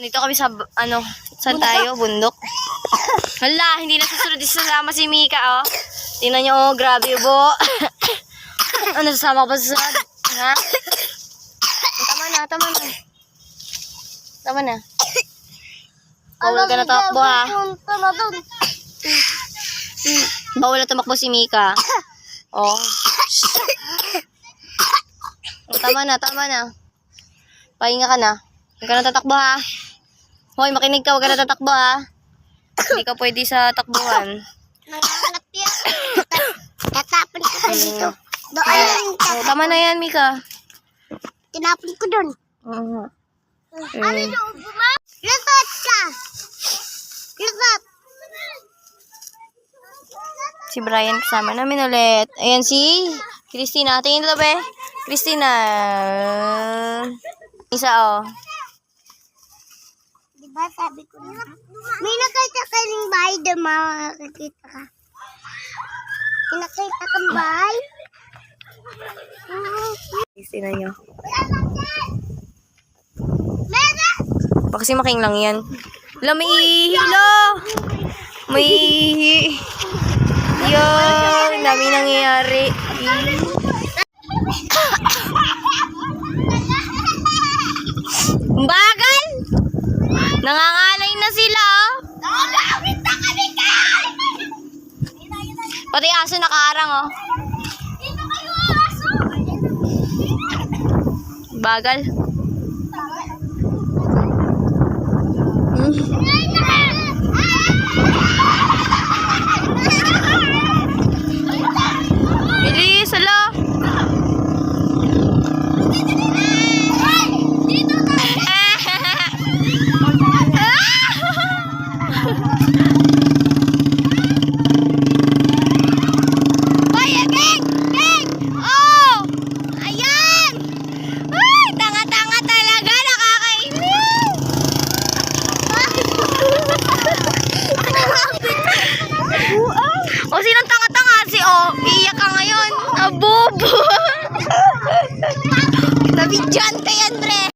Dito kami sa, saan tayo? Bundok. Hala, hindi na susunod. Sasama si Mika, oh. Tingnan nyo, oh, grabe, bo. Ano, sasama ko ba susunod? Ha? Tama na, tama na. Tama na. Bawal ka na takbo, ha? Bawal na tumakbo si Mika. Oh. Tama na, tama na. Pahinga ka na. Huwag ka na tatakbo, ha? Hoy, makinig ka. Huwag ka na tatakbo, ha? Hindi ka pwede sa takbuhan. Nangangalap yan. Tatapon ko pa dito. Doon. Oh, tama na yan, Mika. Tinapon ko doon. Ano yung buma? Lusot ka! Lusot! Si Brian kasama namin ulit. Ayan si Christina. Tingin dito, be. Christina. Isa, oh. Diba sabi ko na? May nakita ka rin bahay doon, makakakita ka. May nakita kang bahay? Christina nyo. Meron! Baka si Making lang yan. Hala, may hilo! May ihi. Yan, dami nangyayari. Bagal! Nangangalay na sila, oh. Nakakawit na kami ka! Pati aso nakaarang, oh. Dito kayo aso! Bagal. Bilis, hala. O, sinong tanga-tanga? Iiyak ka ngayon. Abobo. Nabidyan ka yan, pre.